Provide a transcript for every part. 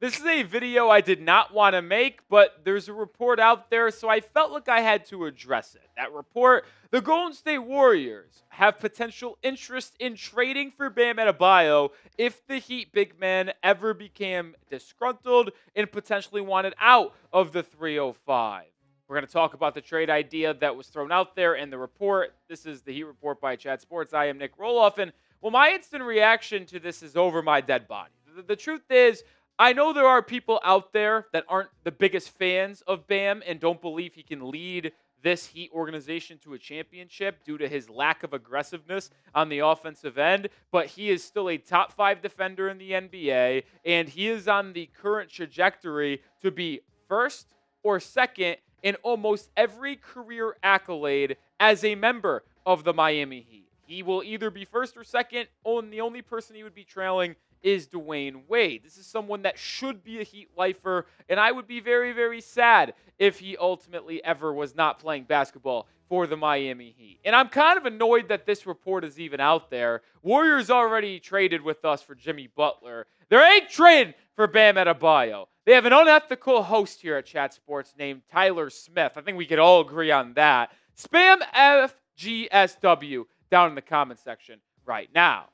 This is a video I did not want to make, but there's a report out there, so I felt like I had to address it. That report, the Golden State Warriors have potential interest in trading for Bam Adebayo if the Heat big man ever became disgruntled and potentially wanted out of the 305. We're going to talk about the trade idea that was thrown out there in the report. This is the Heat Report by Chat Sports. I am Nic Rohloff, and well, my instant reaction to this is over my dead body. The truth is, I know there are people out there that aren't the biggest fans of Bam and don't believe he can lead this Heat organization to a championship due to his lack of aggressiveness on the offensive end, but he is still a top 5 defender in the NBA, and he is on the current trajectory to be first or second in almost every career accolade as a member of the Miami Heat. He will either be first or second, and the only person he would be trailing is Dwayne Wade. This is someone that should be a Heat lifer, and I would be very, very sad if he ultimately ever was not playing basketball for the Miami Heat. And I'm kind of annoyed that this report is even out there. Warriors already traded with us for Jimmy Butler. There ain't trading for Bam Adebayo. They have an unethical host here at Chat Sports named Tyler Smith. I think we could all agree on that. Spam F GSW down in the comment section right now.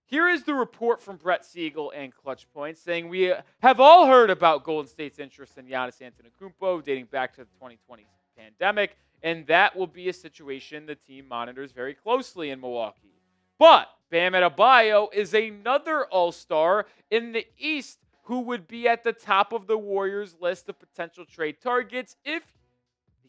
Here is the report from Brett Siegel and ClutchPoints saying we have all heard about Golden State's interest in Giannis Antetokounmpo dating back to the 2020 pandemic, and that will be a situation the team monitors very closely in Milwaukee. But Bam Adebayo is another all-star in the East who would be at the top of the Warriors' list of potential trade targets if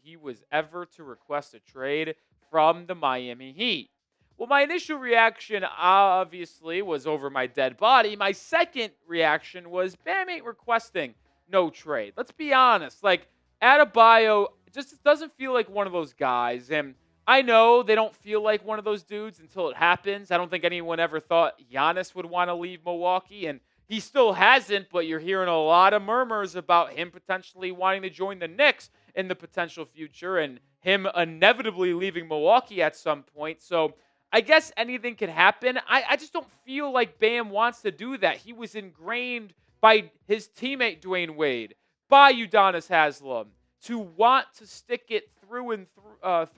he was ever to request a trade from the Miami Heat. Well, my initial reaction, obviously, was over my dead body. My second reaction was, Bam ain't requesting no trade. Let's be honest. Like, Adebayo just doesn't feel like one of those guys. And I know they don't feel like one of those dudes until it happens. I don't think anyone ever thought Giannis would want to leave Milwaukee. And he still hasn't, but you're hearing a lot of murmurs about him potentially wanting to join the Knicks in the potential future and him inevitably leaving Milwaukee at some point. So I guess anything could happen. I just don't feel like Bam wants to do that. He was ingrained by his teammate Dwayne Wade, by Udonis Haslem, to want to stick it through and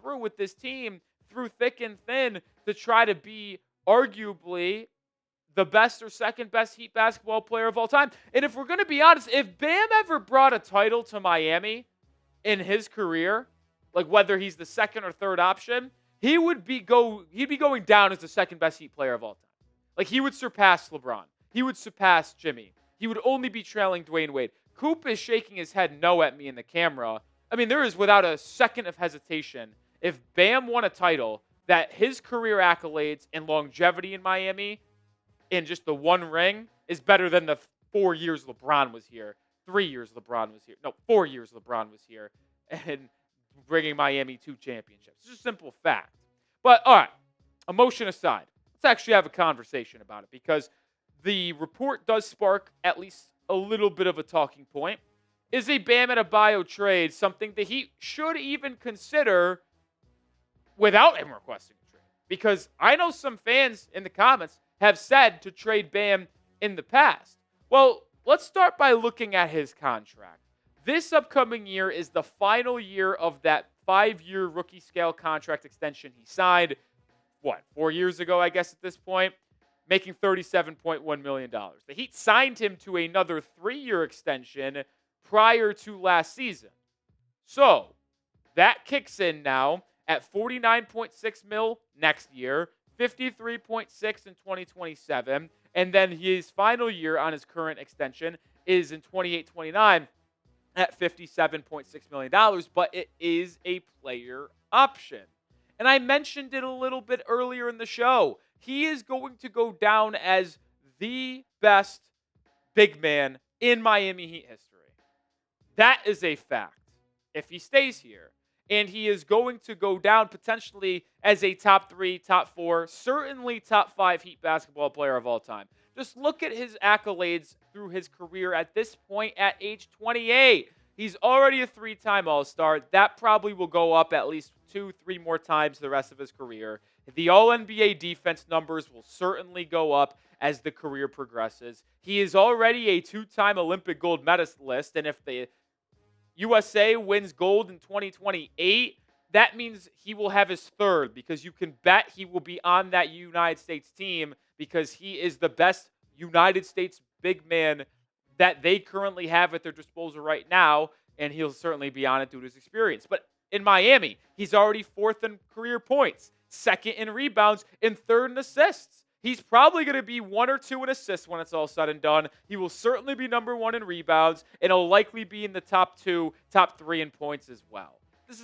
through with this team, through thick and thin, to try to be arguably the best or second best Heat basketball player of all time. And if we're going to be honest, if Bam ever brought a title to Miami in his career, like whether he's the second or third option, he'd be going down as the second best Heat player of all time. Like, he would surpass LeBron. He would surpass Jimmy. He would only be trailing Dwayne Wade. Coop is shaking his head no at me in the camera. I mean, there is without a second of hesitation, if Bam won a title, that his career accolades and longevity in Miami in just the one ring is better than the 4 years LeBron was here. 3 years LeBron was here. No, 4 years LeBron was here. And bringing Miami 2 championships. It's just a simple fact. But, all right, emotion aside, let's actually have a conversation about it because the report does spark at least a little bit of a talking point. Is a Bam Adebayo trade something that he should even consider without him requesting a trade? Because I know some fans in the comments have said to trade Bam in the past. Well, let's start by looking at his contract. This upcoming year is the final year of that 5-year rookie scale contract extension he signed, 4 years ago, I guess, at this point, making $37.1 million. The Heat signed him to another 3-year extension prior to last season. So that kicks in now at $49.6 million next year, $53.6 in 2027, and then his final year on his current extension is in 28-29 at $57.6 million, but it is a player option. And I mentioned it a little bit earlier in the show. He is going to go down as the best big man in Miami Heat history. That is a fact. If he stays here, and he is going to go down potentially as a top 3, top 4, certainly top 5 Heat basketball player of all time. Just look at his accolades through his career at this point at age 28. He's already a 3-time All-Star. That probably will go up at least 2-3 more times the rest of his career. The All-NBA defense numbers will certainly go up as the career progresses. He is already a 2-time Olympic gold medalist, and if the USA wins gold in 2028, that means he will have his third, because you can bet he will be on that United States team because he is the best United States big man that they currently have at their disposal right now, and he'll certainly be on it due to his experience. But in Miami, he's already 4th in career points, 2nd in rebounds, and 3rd in assists. He's probably going to be 1 or 2 in assists when it's all said and done. He will certainly be number 1 in rebounds, and he'll likely be in the top 2, top 3 in points as well. This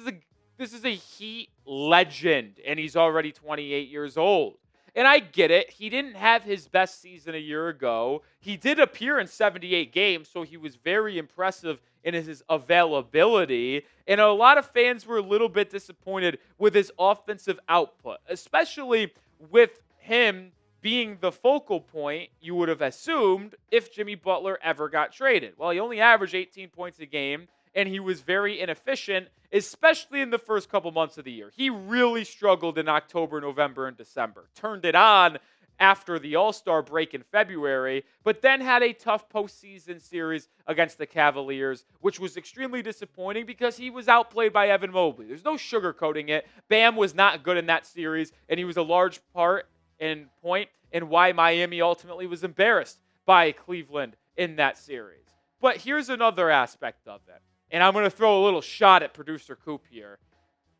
is a Heat legend, and he's already 28 years old. And I get it. He didn't have his best season a year ago. He did appear in 78 games, so he was very impressive in his availability. And a lot of fans were a little bit disappointed with his offensive output, especially with him being the focal point, you would have assumed, if Jimmy Butler ever got traded. Well, he only averaged 18 points a game, and he was very inefficient, especially in the first couple months of the year. He really struggled in October, November, and December. Turned it on after the All-Star break in February, but then had a tough postseason series against the Cavaliers, which was extremely disappointing because he was outplayed by Evan Mobley. There's no sugarcoating it. Bam was not good in that series, and he was a large part and point in why Miami ultimately was embarrassed by Cleveland in that series. But here's another aspect of it. And I'm going to throw a little shot at producer Coop here.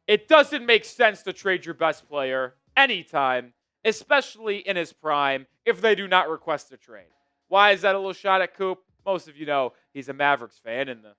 It doesn't make sense to trade your best player anytime, especially in his prime, if they do not request a trade. Why is that a little shot at Coop? Most of you know he's a Mavericks fan, and the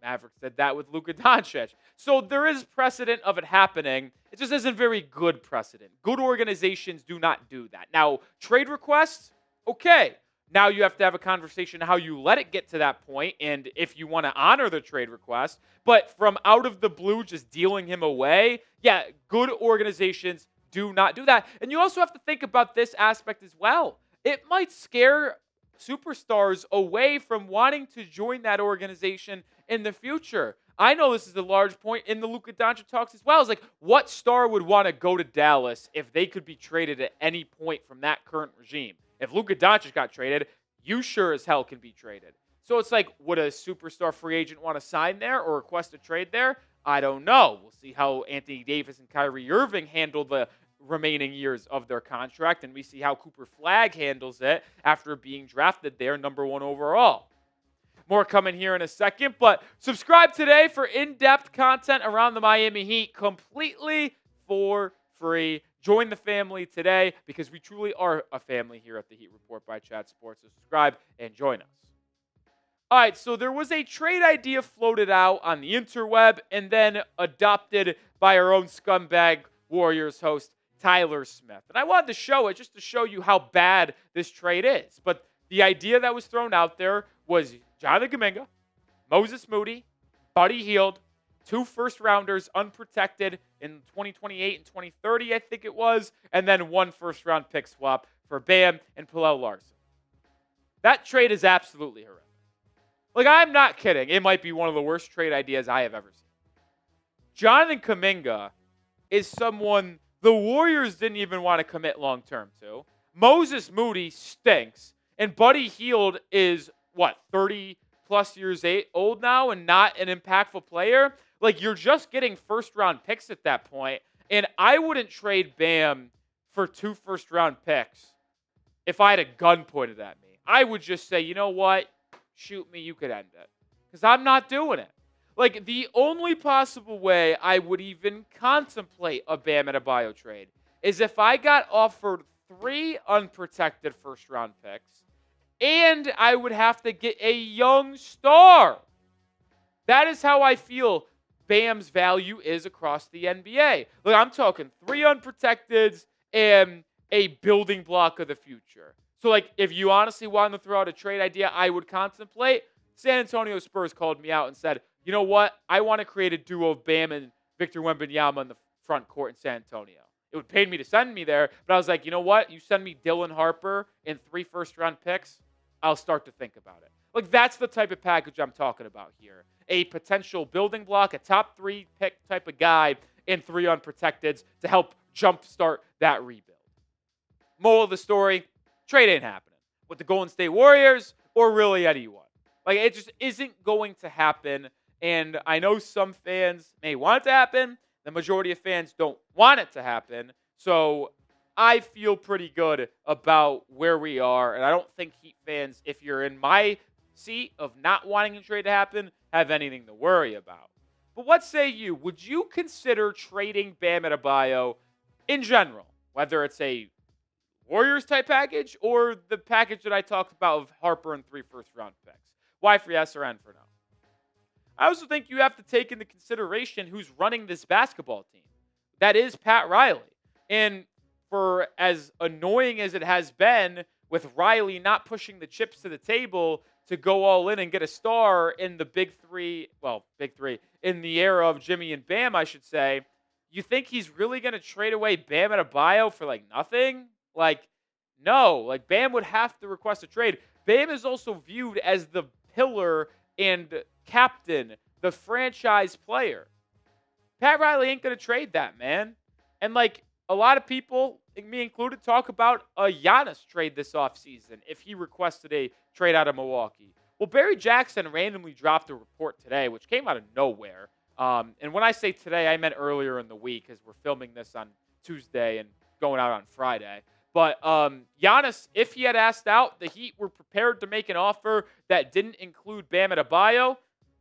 Mavericks did that with Luka Doncic. So there is precedent of it happening. It just isn't very good precedent. Good organizations do not do that. Now, trade requests, okay. Now you have to have a conversation how you let it get to that point and if you want to honor the trade request. But from out of the blue, just dealing him away, yeah, good organizations do not do that. And you also have to think about this aspect as well. It might scare superstars away from wanting to join that organization in the future. I know this is a large point in the Luka Doncic talks as well. It's like, what star would want to go to Dallas if they could be traded at any point from that current regime? If Luka Doncic got traded, you sure as hell can be traded. So it's like, would a superstar free agent want to sign there or request a trade there? I don't know. We'll see how Anthony Davis and Kyrie Irving handle the remaining years of their contract, and we see how Cooper Flagg handles it after being drafted there number 1 overall. More coming here in a second, but subscribe today for in-depth content around the Miami Heat completely for free. Join the family today because we truly are a family here at the Heat Report by Chat Sports. So subscribe and join us. All right, so there was a trade idea floated out on the interweb and then adopted by our own scumbag Warriors host, Tyler Smith. And I wanted to show it just to show you how bad this trade is. But the idea that was thrown out there was Jonathan Kuminga, Moses Moody, Buddy Hield, 2 first-rounders unprotected in 2028 and 2030, I think it was, and then 1 first-round pick swap for Bam and Pallel Larson. That trade is absolutely horrific. Like, I'm not kidding. It might be one of the worst trade ideas I have ever seen. Jonathan Kuminga is someone the Warriors didn't even want to commit long-term to. Moses Moody stinks, and Buddy Hield is, 30-plus years old now and not an impactful player? Like, you're just getting first-round picks at that point, and I wouldn't trade Bam for 2 first-round picks if I had a gun pointed at me. I would just say, you know what? Shoot me, you could end it. Because I'm not doing it. Like, the only possible way I would even contemplate a Bam Adebayo trade is if I got offered 3 unprotected first-round picks, and I would have to get a young star. That is how I feel Bam's value is across the NBA. Look, I'm talking 3 unprotecteds and a building block of the future. So, like, if you honestly wanted to throw out a trade idea I would contemplate, San Antonio Spurs called me out and said, you know what? I want to create a duo of Bam and Victor Wembanyama in the front court in San Antonio. It would pay me to send me there, but I was like, you know what? You send me Dylan Harper and 3 first-round picks, I'll start to think about it. Like, that's the type of package I'm talking about here. A potential building block, a top 3 pick type of guy, and 3 unprotecteds to help jumpstart that rebuild. Moral of the story, trade ain't happening with the Golden State Warriors or really anyone. Like, it just isn't going to happen. And I know some fans may want it to happen. The majority of fans don't want it to happen. So I feel pretty good about where we are. And I don't think Heat fans, if you're in my seat of not wanting a trade to happen, have anything to worry about. But what say you? Would you consider trading Bam Adebayo in general, whether it's a Warriors type package or the package that I talked about of Harper and 3 first-round picks? Y for yes or N for no? I also think you have to take into consideration who's running this basketball team. That is Pat Riley. And for as annoying as it has been with Riley not pushing the chips to the table to go all in and get a star in the big three, in the era of Jimmy and Bam, I should say, you think he's really going to trade away Bam Adebayo for like nothing? Like, no. Like, Bam would have to request a trade. Bam is also viewed as the pillar and captain, the franchise player. Pat Riley ain't going to trade that, man. And, like, a lot of people, me included, talk about a Giannis trade this offseason if he requested a trade out of Milwaukee. Well, Barry Jackson randomly dropped a report today, which came out of nowhere. And when I say today, I meant earlier in the week, as we're filming this on Tuesday and going out on Friday. But Giannis, if he had asked out, the Heat were prepared to make an offer that didn't include Bam Adebayo.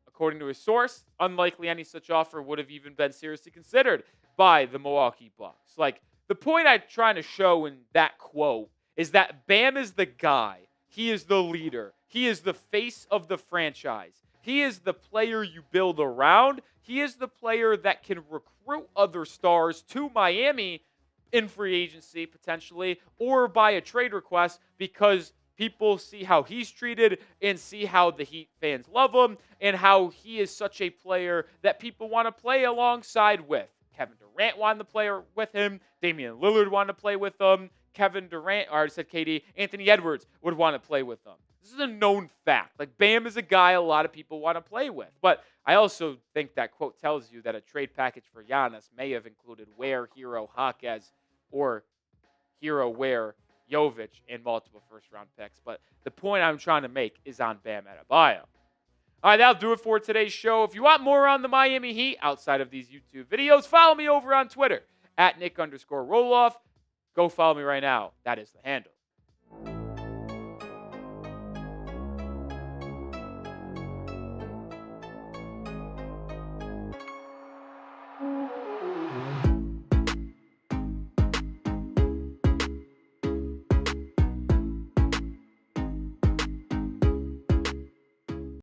According to his source, unlikely any such offer would have even been seriously considered by the Milwaukee Bucks. Like, the point I'm trying to show in that quote is that Bam is the guy. He is the leader. He is the face of the franchise. He is the player you build around. He is the player that can recruit other stars to Miami in free agency, potentially, or by a trade request, because people see how he's treated and see how the Heat fans love him and how he is such a player that people want to play alongside with. Kevin Durant wanted to play with him. Damian Lillard wanted to play with him. Kevin Durant, or I said KD, Anthony Edwards would want to play with them. This is a known fact. Like, Bam is a guy a lot of people want to play with. But I also think that quote tells you that a trade package for Giannis may have included Ware, Hero, Jaquez, or Hero, Ware, Jovic, and multiple first-round picks. But the point I'm trying to make is on Bam Adebayo. All right, that'll do it for today's show. If you want more on the Miami Heat outside of these YouTube videos, follow me over on Twitter at Nic_Rohloff. Go follow me right now. That is the handle.